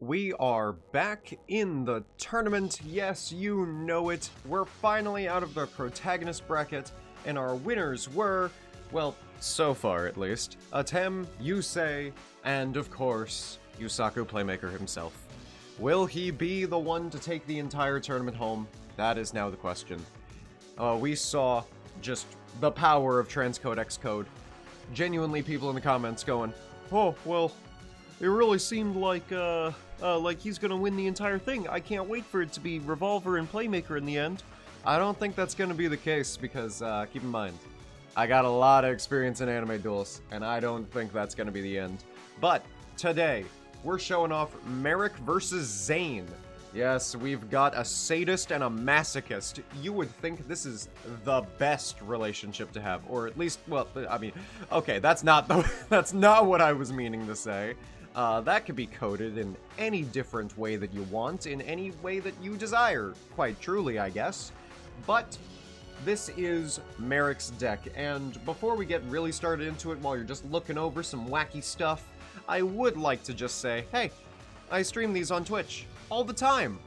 We are back in the tournament. Yes, you know it. We're finally out of the protagonist bracket, and our winners were, well, so far at least, Atem, Yusei, and of course, Yusaku Playmaker himself. Will he be the one to take the entire tournament home? That is now the question. We saw just the power of transcode Xcode. Genuinely people in the comments going, oh, well, it really seemed like he's gonna win the entire thing. I can't wait for it to be Revolver and Playmaker in the end. I don't think that's gonna be the case because, keep in mind, I got a lot of experience in anime duels, and I don't think that's gonna be the end. But, today, we're showing off Marik versus Zane. Yes, we've got a sadist and a masochist. You would think this is the best relationship to have, or at least, well, I mean, okay, that's not what I was meaning to say. That could be coded in any different way that you want, in any way that you desire, quite truly, I guess. But this is Marik's deck, and before we get really started into it, while you're just looking over some wacky stuff, I would like to just say, hey, I stream these on Twitch all the time.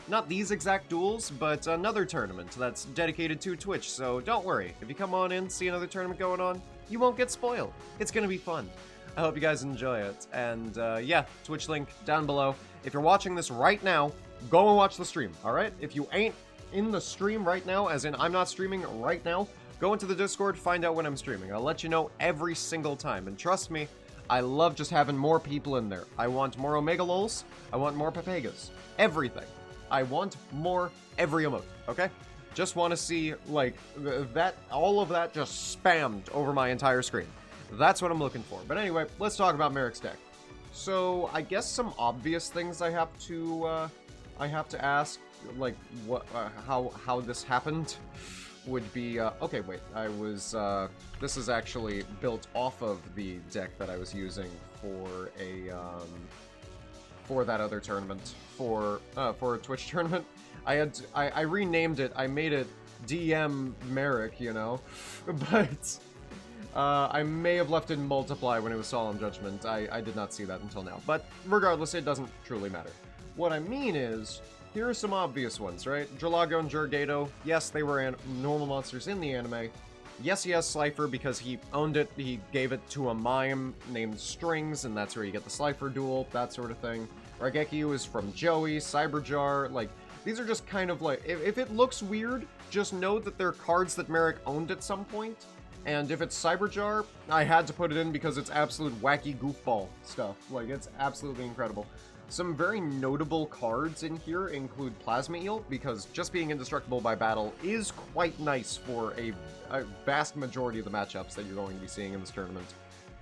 Not these exact duels, but another tournament that's dedicated to Twitch, so don't worry. If you come on in, see another tournament going on, you won't get spoiled. It's gonna be fun. I hope you guys enjoy it. And yeah, Twitch link down below. If you're watching this right now, go and watch the stream, alright? If you ain't in the stream right now, as in I'm not streaming right now, go into the Discord, find out when I'm streaming. I'll let you know every single time. And trust me, I love just having more people in there. I want more Omega Lols, I want more Papegas. Everything. I want more every emote, okay? Just want to see, like, all of that just spammed over my entire screen. That's what I'm looking for. But anyway, let's talk about Marik's deck. So, I guess some obvious things I have to ask, like, what, how this happened would be, okay, wait, this is actually built off of the deck that I was using for for that other tournament, for a Twitch tournament. I renamed it, I made it DM Marik, you know, but, I may have left in Multiply when it was Solemn Judgment. I did not see that until now, but regardless, it doesn't truly matter. What I mean is, here are some obvious ones, right? Drallago and Jurgato, yes, they were normal monsters in the anime. Yes, he has Slifer because he owned it, he gave it to a mime named Strings, and that's where you get the Slifer duel, that sort of thing. Raigeki is from Joey, Cyberjar, like, these are just kind of like, if it looks weird, just know that they're cards that Marik owned at some point. And if it's Cyberjar, I had to put it in because it's absolute wacky goofball stuff. Like, it's absolutely incredible. Some very notable cards in here include Plasma Eel, because just being indestructible by battle is quite nice for a vast majority of the matchups that you're going to be seeing in this tournament.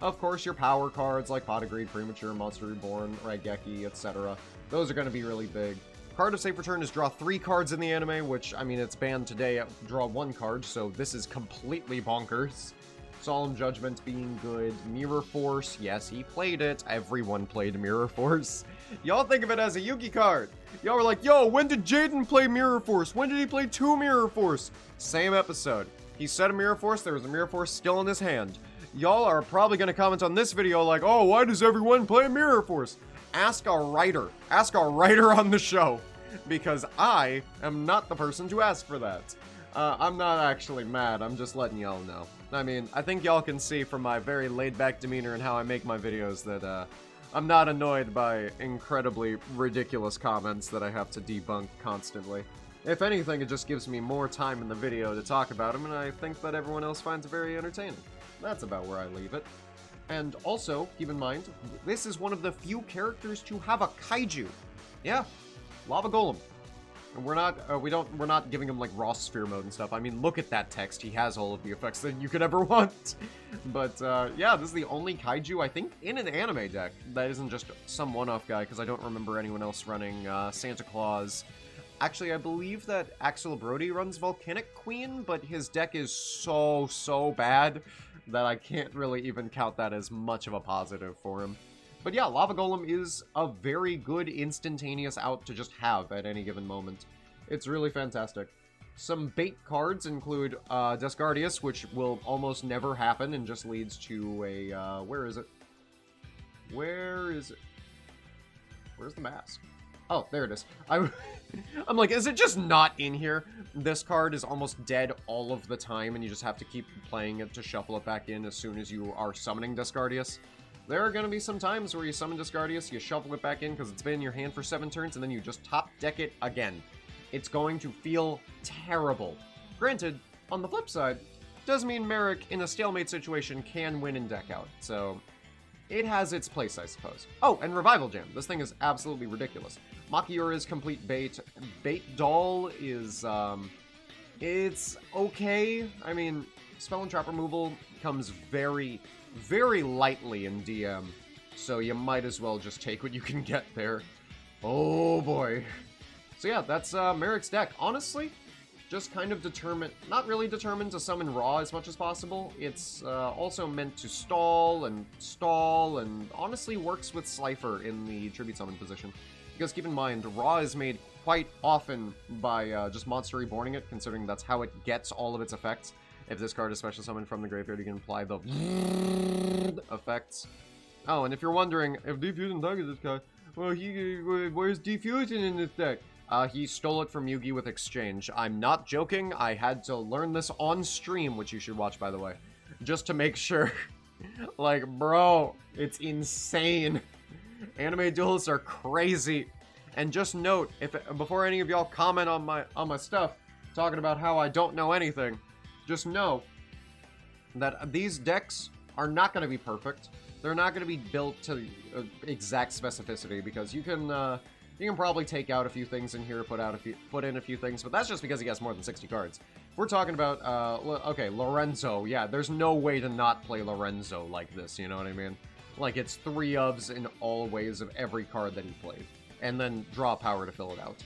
Of course, your power cards like Pot of Greed, Premature, Monster Reborn, Raigeki, etc. Those are going to be really big. Card of Safe Return is draw 3 cards in the anime, which, I mean, it's banned today at draw 1 card, so this is completely bonkers. Solemn Judgment being good. Mirror Force, yes, he played it. Everyone played Mirror Force. Y'all think of it as a Yugi card. Y'all were like, yo, when did Jaden play Mirror Force? When did he play 2 Mirror Force? Same episode. He said a Mirror Force, there was a Mirror Force still in his hand. Y'all are probably going to comment on this video like, oh, why does everyone play Mirror Force? Ask a writer. Ask a writer on the show. Because I am not the person to ask for that. I'm not actually mad, I'm just letting y'all know. I mean, I think y'all can see from my very laid-back demeanor and how I make my videos that, I'm not annoyed by incredibly ridiculous comments that I have to debunk constantly. If anything, it just gives me more time in the video to talk about them, and I think that everyone else finds it very entertaining. That's about where I leave it. And also, keep in mind, this is one of the few characters to have a kaiju. Yeah, Lava Golem. And we're not giving him like raw sphere mode and stuff. I mean, look at that text. He has all of the effects that you could ever want. But yeah, this is the only kaiju, I think, in an anime deck that isn't just some one-off guy, because I don't remember anyone else running Santa Claus. Actually, I believe that Axel Brody runs Volcanic Queen, but his deck is so bad that I can't really even count that as much of a positive for him. But yeah, Lava Golem is a very good instantaneous out to just have at any given moment. It's really fantastic. Some bait cards include Descardius, which will almost never happen and just leads to a, where is it? Where is it? Where's the mask? Oh, there it is. I'm like, is it just not in here? This card is almost dead all of the time, and you just have to keep playing it to shuffle it back in as soon as you are summoning Discardius. There are going to be some times where you summon Discardius, you shuffle it back in because it's been in your hand for 7 turns, and then you just top deck it again. It's going to feel terrible. Granted, on the flip side, does mean Marik in a stalemate situation can win and deck out, so it has its place, I suppose. Oh, and Revival Jam. This thing is absolutely ridiculous. Makiura's complete bait. Bait Doll is, it's okay. I mean, Spell and Trap removal comes very, very lightly in DM, so you might as well just take what you can get there. Oh boy. So yeah, that's Marik's deck. Honestly, just kind of determined, not really determined to summon Raw as much as possible. It's also meant to stall, and honestly works with Slifer in the Tribute Summon position. Because keep in mind, Raw is made quite often by just Monster Reborning it, considering that's how it gets all of its effects. If this card is special summoned from the graveyard, you can apply the effects. Oh, and if you're wondering, if Defusion targets this guy, well, where's Defusion in this deck? He stole it from Yugi with Exchange. I'm not joking. I had to learn this on stream, which you should watch, by the way, just to make sure. Like, bro, it's insane. Anime duelists are crazy. And just note, before any of y'all comment on my stuff, talking about how I don't know anything, just know that these decks are not going to be perfect. They're not going to be built to exact specificity, because you can probably take out a few things in here, put in a few things, but that's just because he has more than 60 cards. If we're talking about, okay, Lorenzo, yeah, there's no way to not play Lorenzo like this, you know what I mean? Like, it's 3 ofs in all ways of every card that he played, and then draw power to fill it out.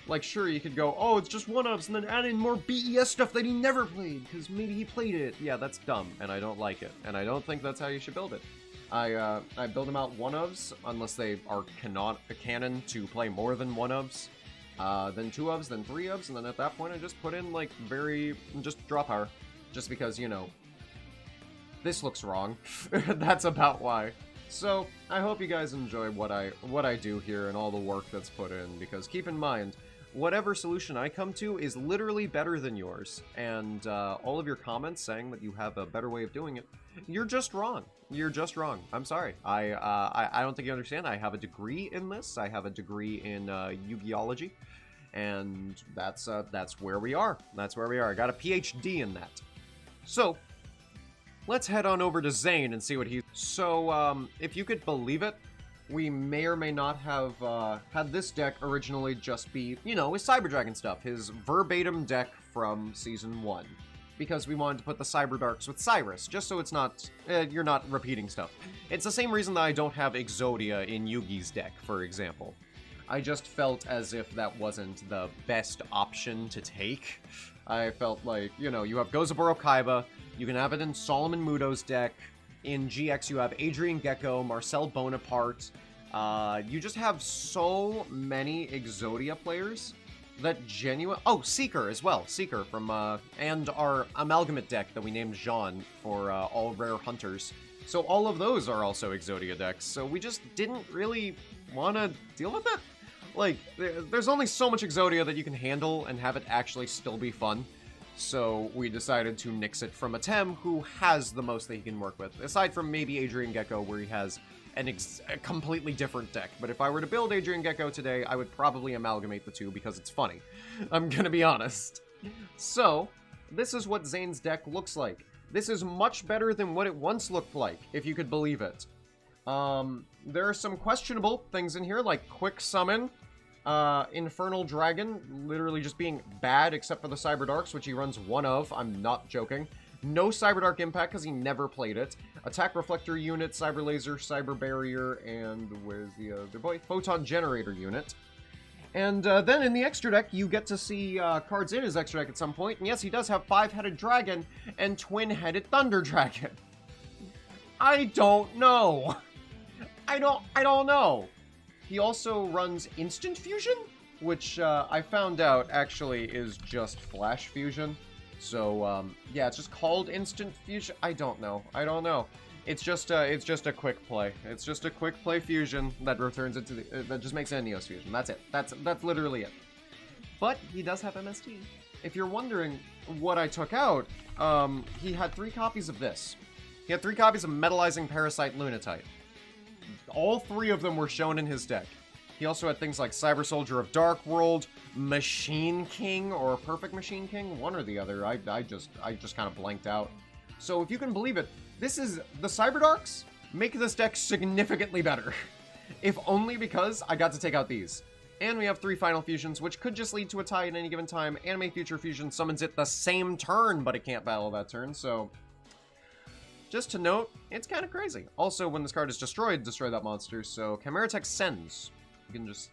Like, sure, you could go, oh, it's just 1 ofs, and then add in more BES stuff that he never played, because maybe he played it. Yeah, that's dumb, and I don't like it, and I don't think that's how you should build it. I build them out 1 ofs, unless they are canon to play more than 1 ofs, then 2 ofs, then 3 ofs, and then at that point I just put in, like, just draw power, just because, you know, this looks wrong. That's about why. So, I hope you guys enjoy what I do here and all the work that's put in, because keep in mind, whatever solution I come to is literally better than yours, and all of your comments saying that you have a better way of doing it, you're just wrong. You're just wrong. I'm sorry. I don't think you understand. I have a degree in this. I have a degree in Yu-Gi-ology, and that's where we are. That's where we are. I got a PhD in that. So, let's head on over to Zane and see what he's... So, if you could believe it, we may or may not have had this deck originally just be, you know, his Cyber Dragon stuff, his verbatim deck from Season 1. Because we wanted to put the Cyber Darks with Cyrus, just so it's not, you're not repeating stuff. It's the same reason that I don't have Exodia in Yugi's deck, for example. I just felt as if that wasn't the best option to take. I felt like, you know, you have Gozaburo Kaiba, you can have it in Solomon Muto's deck, in GX you have Adrian Gecko, Marcel Bonaparte, you just have so many Exodia players that genuine... Oh, Seeker as well. Seeker from, and our Amalgamate deck that we named Jean for, all rare hunters. So all of those are also Exodia decks, so we just didn't really want to deal with it. Like, there's only so much Exodia that you can handle and have it actually still be fun. So we decided to nix it from Atem, who has the most that he can work with. Aside from maybe Adrian Gecko, where he has a completely different deck. But if I were to build Adrian Gecko today, I would probably amalgamate the two because it's funny. I'm gonna be honest. So, this is what Zane's deck looks like. This is much better than what it once looked like, if you could believe it. There are some questionable things in here, like Quick Summon, Infernal Dragon, literally just being bad except for the Cyber Darks, which he runs 1 of, I'm not joking. No Cyber Dark Impact because he never played it. Attack Reflector unit, Cyber Laser, Cyber Barrier, and where's the other boy? Photon Generator unit. And then in the extra deck, you get to see cards in his extra deck at some point. And yes, he does have 5-headed Dragon and Twin-headed Thunder Dragon. I don't know. I don't know. He also runs Instant Fusion, which I found out actually is just Flash Fusion. So, yeah, it's just called Instant Fusion. I don't know. It's just a quick play. It's just a quick play fusion that returns it to the, that just makes it a Neos fusion. That's it. That's literally it. But he does have MST. If you're wondering what I took out, he had 3 copies of this. He had 3 copies of Metallizing Parasite Lunatite. All 3 of them were shown in his deck. He also had things like Cyber Soldier of Dark World, Machine King, or Perfect Machine King, one or the other. I just kind of blanked out. So if you can believe it, this is the Cyber Darks make this deck significantly better. If only because I got to take out these. And we have 3 final fusions, which could just lead to a tie at any given time. Anime Future Fusion summons it the same turn, but it can't battle that turn, so... Just to note, it's kind of crazy. Also, when this card is destroyed, destroy that monster, so Chimera Tech sends. You can just,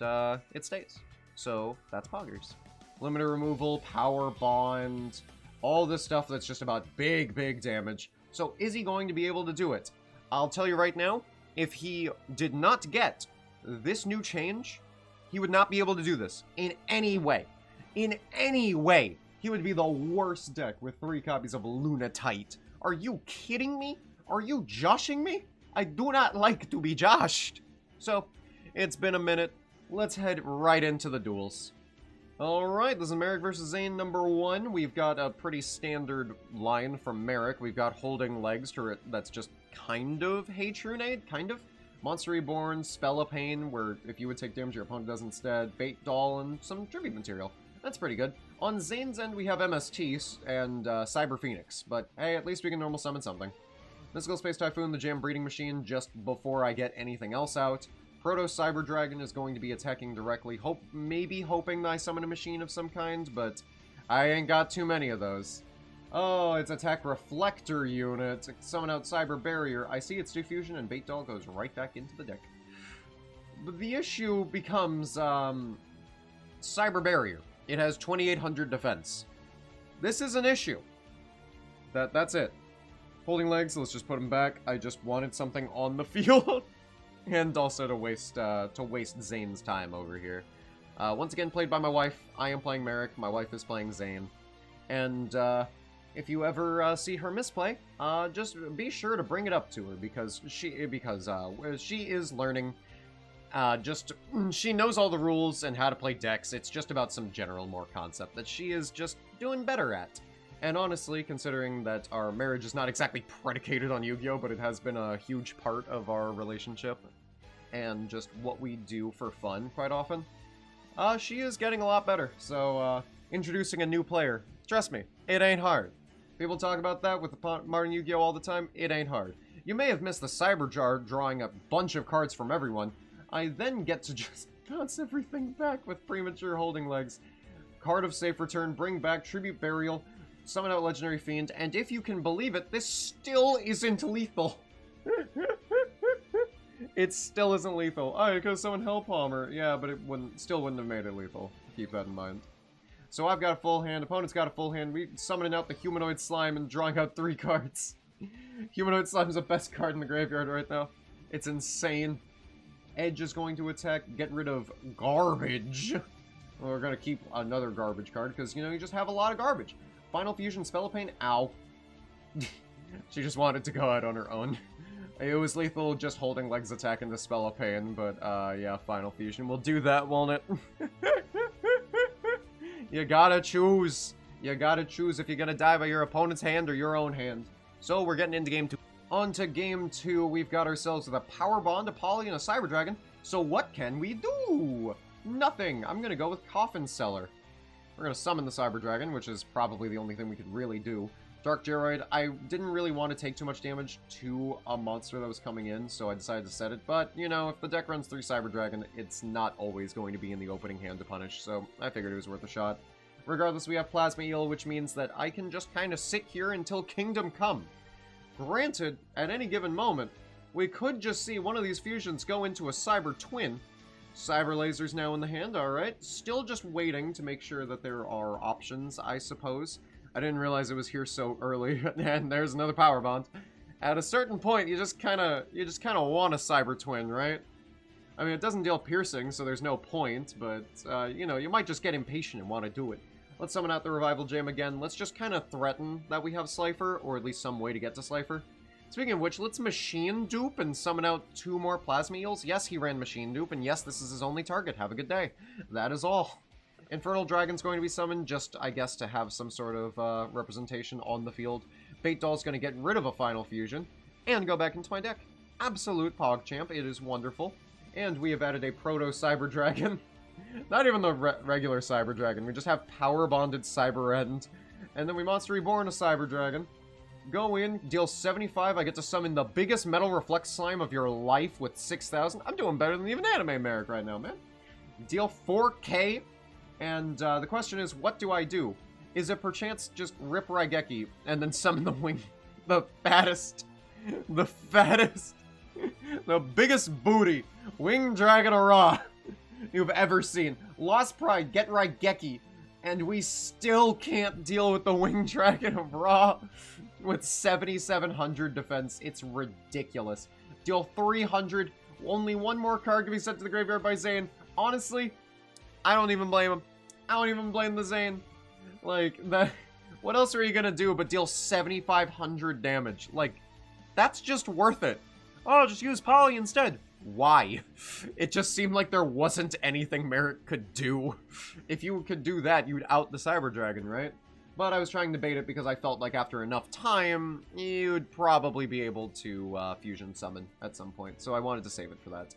it stays. So, that's Poggers. Limiter removal, power bond, all this stuff that's just about big, big damage. So, is he going to be able to do it? I'll tell you right now, if he did not get this new change, he would not be able to do this in any way. In any way. He would be the worst deck with 3 copies of Lunatite. Are you kidding me? Are you joshing me? I do not like to be joshed. So, it's been a minute. Let's head right into the duels. Alright, this is Marik versus Zane number 1. We've got a pretty standard line from Marik. We've got Holding Legs that's just kind of Hatrunade, kind of. Monster Reborn, Spell of Pain, where if you would take damage, your opponent does instead. Bait Doll, and some tribute material. That's pretty good. On Zane's end, we have MST and Cyber Phoenix, but hey, at least we can normal summon something. Mystical Space Typhoon, the Jam Breeding Machine, just before I get anything else out. Proto Cyber Dragon is going to be attacking directly, maybe hoping that I summon a machine of some kind, but I ain't got too many of those. Oh, it's Attack Reflector unit. Summon out Cyber Barrier. I see its diffusion, and Bait Doll goes right back into the deck. But the issue becomes, Cyber Barrier. It has 2800 defense. This is an issue. That's it. Holding Legs, let's just put him back. I just wanted something on the field. And also to waste Zane's time over here. Once again, played by my wife. I am playing Marik. My wife is playing Zane. And, if you ever see her misplay, just be sure to bring it up to her because she is learning. She knows all the rules and how to play decks. It's just about some general more concept that she is just doing better at. And honestly, considering that our marriage is not exactly predicated on Yu-Gi-Oh, but it has been a huge part of our relationship and just what we do for fun quite often, she is getting a lot better. So, introducing a new player, trust me, it ain't hard. People talk about that with the modern Yu-Gi-Oh all the time. It ain't hard. You may have missed the Cyber Jar drawing a bunch of cards from everyone. I then get to just bounce everything back with premature Holding Legs. Card of Safe Return, bring back Tribute Burial, summon out Legendary Fiend, and if you can believe it, this still isn't lethal. It still isn't lethal. Oh, because someone Hellpalmer. Yeah, but it still wouldn't have made it lethal. Keep that in mind. So I've got a full hand, opponent's got a full hand. We summoning out the Humanoid Slime and drawing out 3 cards. Humanoid Slime is the best card in the graveyard right now. It's insane. Edge is going to attack, get rid of garbage. Well, we're going to keep another garbage card, because, you know, you just have a lot of garbage. Final Fusion, Spell of Pain, ow. She just wanted to go out on her own. It was lethal just Holding Legs attack into Spell of Pain, but, yeah, Final Fusion will do that, won't it? You gotta choose. You gotta choose if you're gonna die by your opponent's hand or your own hand. So, we're getting into Game 2. On to Game 2, we've got ourselves with a Power Bond, a Poly, and a Cyber Dragon. So what can we do? Nothing. I'm gonna go with Coffin Seller. We're gonna summon the Cyber Dragon, which is probably the only thing we could really do. Dark Geroid, I didn't really want to take too much damage to a monster that was coming in, so I decided to set it. But, you know, if the deck runs 3 Cyber Dragon, it's not always going to be in the opening hand to punish, so I figured it was worth a shot. Regardless, we have Plasma Eel, which means that I can just kind of sit here until Kingdom Come. Granted, at any given moment, we could just see one of these fusions go into a Cyber Twin. Cyber Laser's now in the hand, alright. Still just waiting to make sure that there are options, I suppose. I didn't realize it was here so early, and there's another Power Bond. At a certain point, you just kind of want a Cyber Twin, right? I mean, it doesn't deal piercing, so there's no point, but, you know, you might just get impatient and want to do it. Let's summon out the Revival Gem again. Let's just kind of threaten that we have Slifer, or at least some way to get to Slifer. Speaking of which, let's machine dupe and summon out 2 more plasma eels. Yes, he ran machine dupe, and yes, this is his only target. Have a good day. That is all. Infernal Dragon's going to be summoned, just, I guess, to have some sort of representation on the field. Bait Doll's going to get rid of a Final Fusion and go back into my deck. Absolute PogChamp. It is wonderful. And we have added a Proto Cyber Dragon. Not even the regular Cyber Dragon. We just have Power Bonded Cyber End. And then we Monster Reborn a Cyber Dragon. Go in, deal 75. I get to summon the biggest Metal Reflect Slime of your life with 6,000. I'm doing better than even Anime Marik right now, man. Deal 4K. And the question is, what do I do? Is it perchance just rip Raigeki and then summon the wing, the fattest, the biggest booty Winged Dragon Ra you've ever seen? Lost Pride, get Raigeki, and we still can't deal with the Winged Dragon of Ra with 7,700 defense. It's ridiculous. Deal 300, only 1 more card can be sent to the graveyard by Zane. Honestly, I don't even blame him. I don't even blame the Zane. Like, that. What else are you gonna do but deal 7,500 damage? Like, that's just worth it. Oh, just use Poly instead. Why? It just seemed like there wasn't anything Marik could do. If you could do that, you'd out the Cyber Dragon, right? But I was trying to bait it because I felt like after enough time, you'd probably be able to fusion summon at some point. So I wanted to save it for that.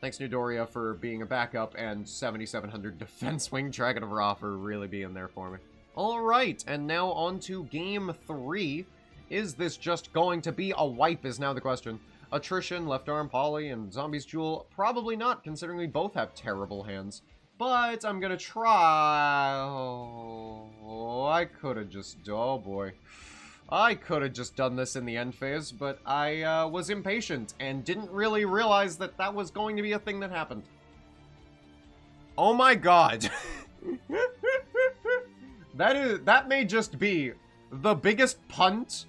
Thanks, Nudoria, for being a backup, and 7,700 defense Winged Dragon of Ra for really being there for me. Alright, and now on to Game 3. Is this just going to be a wipe is now the question. Attrition, Left Arm, Poly, and Zombie's Jewel? Probably not, considering we both have terrible hands. But I'm gonna try... Oh, I could've just... Oh boy. I could have just done this in the end phase, but I was impatient and didn't really realize that that was going to be a thing that happened. Oh my god. That may just be the biggest punt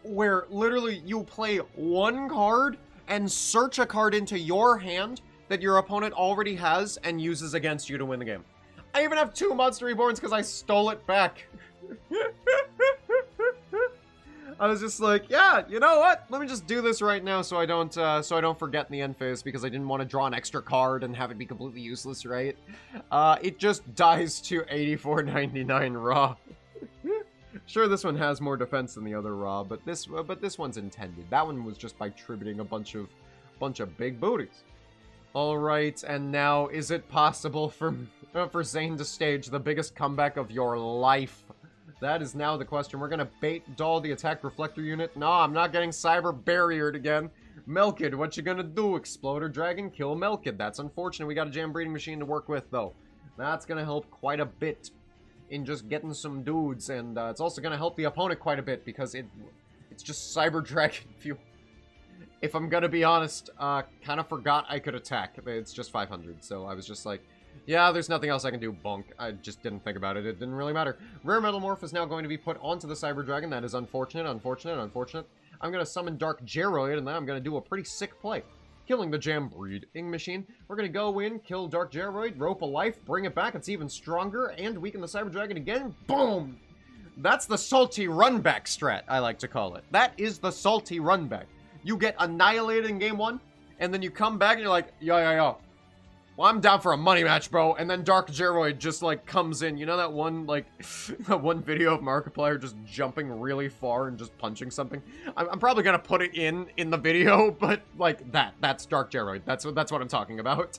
where literally you play 1 card and search a card into your hand that your opponent already has and uses against you to win the game. I even have 2 Monster Reborns because I stole it back. I was just like, yeah, you know what? Let me just do this right now so I don't forget in the end phase because I didn't want to draw an extra card and have it be completely useless, right? It just dies to 84.99 Raw. Sure, this one has more defense than the other Raw, but this one's intended. That one was just by tributing a bunch of big booties. All right, and now is it possible for Zane to stage the biggest comeback of your life? That is now the question. We're gonna bait doll the attack reflector unit. No, I'm not getting cyber barriered again. Melkid, what you gonna do? Exploder Dragon, kill Melkid. That's unfortunate. We got a Jam Breeding Machine to work with, though. That's gonna help quite a bit in just getting some dudes, and it's also gonna help the opponent quite a bit because it's just Cyber Dragon fuel. If I'm gonna be honest, kind of forgot I could attack. It's just 500, so I was just like, yeah, there's nothing else I can do, bonk. I just didn't think about it. It didn't really matter. Rare Metalmorph is now going to be put onto the Cyber Dragon. That is unfortunate, unfortunate, unfortunate. I'm going to summon Dark Geroid, and then I'm going to do a pretty sick play. Killing the Jam Breeding Machine. We're going to go in, kill Dark Geroid, rope a life, bring it back. It's even stronger, and weaken the Cyber Dragon again. Boom! That's the salty runback strat, I like to call it. That is the salty runback. You get annihilated in game 1, and then you come back and you're like, yo. Well, I'm down for a money match, bro. And then Dark Geroid just, like, comes in. You know that one, like, that one video of Markiplier just jumping really far and just punching something? I'm probably gonna put it in the video, but, like, that's Dark Geroid. That's what I'm talking about.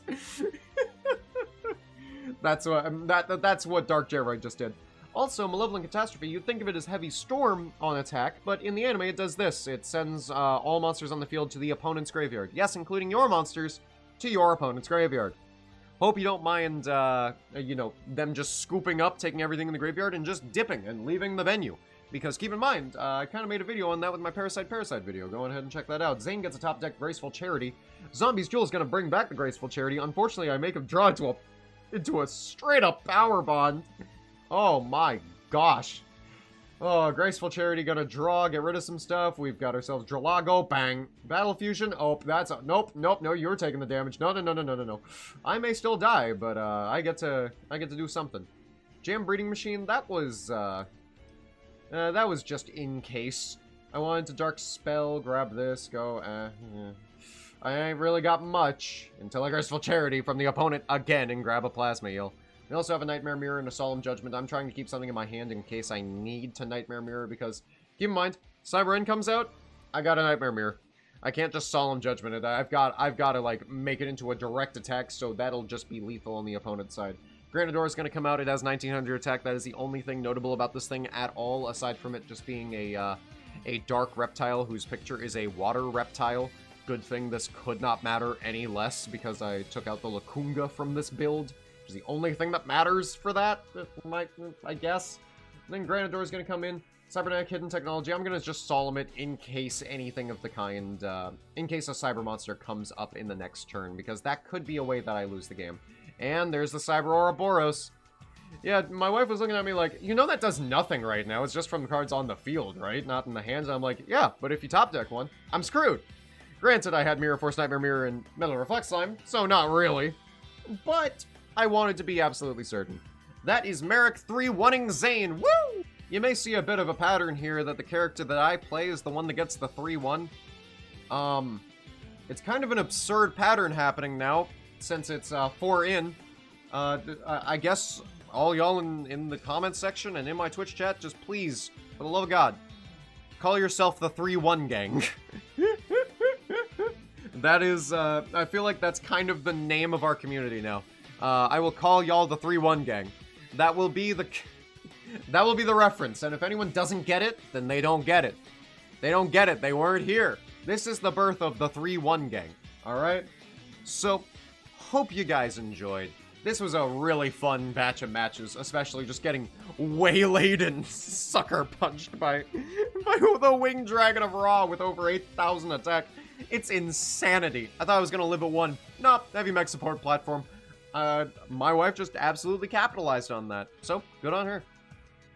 That's what Dark Geroid just did. Also, Malevolent Catastrophe, you'd think of it as Heavy Storm on attack, but in the anime it does this. It sends all monsters on the field to the opponent's graveyard. Yes, including your monsters, to your opponent's graveyard. Hope you don't mind, you know, them just scooping up, taking everything in the graveyard, and just dipping and leaving the venue. Because keep in mind, I kind of made a video on that with my Parasite video. Go ahead and check that out. Zane gets a top deck Graceful Charity. Zombie's Jewel is going to bring back the Graceful Charity. Unfortunately, I make him draw into a straight up power bond. Oh my gosh. Oh, Graceful Charity gonna draw, get rid of some stuff. We've got ourselves Dralago, bang. Battle Fusion, oh, that's a, nope, no, you're taking the damage. No. I may still die, but I get to do something. Jam Breeding Machine, that was just in case. I wanted to Dark Spell, grab this, go, yeah. I ain't really got much until I Graceful Charity from the opponent again and grab a Plasma Eel. We also have a Nightmare Mirror and a Solemn Judgment. I'm trying to keep something in my hand in case I need to Nightmare Mirror because, keep in mind, Cyber End comes out, I got a Nightmare Mirror. I can't just Solemn Judgment it. I've got to, like, make it into a direct attack, so that'll just be lethal on the opponent's side. Granador is going to come out. It has 1900 attack. That is the only thing notable about this thing at all, aside from it just being a dark reptile whose picture is a water reptile. Good thing this could not matter any less because I took out the Lacunga from this build, which is the only thing that matters for that, I guess. And then Granador is going to come in. Cybernetic Hidden Technology, I'm going to just Solemn it in case anything of the kind, in case a Cyber Monster comes up in the next turn, because that could be a way that I lose the game. And there's the Cyber Ouroboros. Yeah, my wife was looking at me like, you know that does nothing right now, it's just from the cards on the field, right? Not in the hands. I'm like, yeah, but if you top deck one, I'm screwed. Granted, I had Mirror Force, Nightmare Mirror, and Metal Reflect Slime, so not really. But I wanted to be absolutely certain. That is Marik 3-1ing Zane. Woo! You may see a bit of a pattern here that the character that I play is the one that gets the 3-1. It's kind of an absurd pattern happening now, since it's 4 in. I guess all y'all in the comments section and in my Twitch chat, just please, for the love of God, call yourself the 3-1 gang. That is, I feel like that's kind of the name of our community now. I will call y'all the 3-1 gang. That will be the reference, and if anyone doesn't get it, then they don't get it. They don't get it, they weren't here. This is the birth of the 3-1 gang, alright? So, hope you guys enjoyed. This was a really fun batch of matches, especially just getting waylaid and sucker punched by the Winged Dragon of Ra with over 8,000 attack. It's insanity. I thought I was gonna live at 1. Nope, heavy mech support platform. My wife just absolutely capitalized on that, so good on her.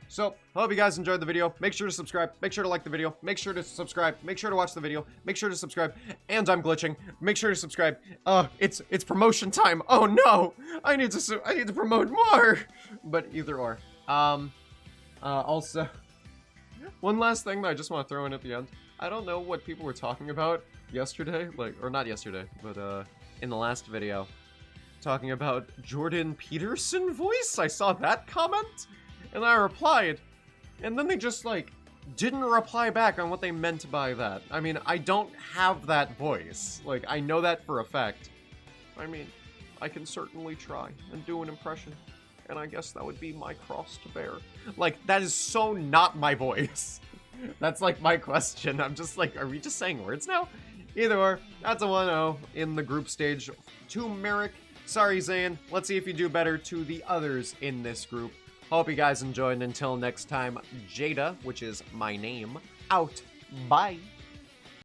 So, hope you guys enjoyed the video. Make sure to subscribe. Make sure to like the video. Make sure to subscribe. Make sure to watch the video. Make sure to subscribe. And I'm glitching. Make sure to subscribe. It's promotion time. Oh no! I need to promote more! But either or. Also, one last thing that I just want to throw in at the end. I don't know what people were talking about yesterday, or not yesterday, but in the last video. Talking about Jordan Peterson voice? I saw that comment? And I replied, and then they just, like, didn't reply back on what they meant by that. I mean, I don't have that voice. Like, I know that for a fact. I mean, I can certainly try and do an impression, and I guess that would be my cross to bear. Like, that is so not my voice. That's, like, my question. I'm just like, are we just saying words now? Either or, that's a 1-0 in the group stage to Marik. Sorry, Zane. Let's see if you do better to the others in this group. Hope you guys enjoyed, and until next time, Jada, which is my name, out. Bye.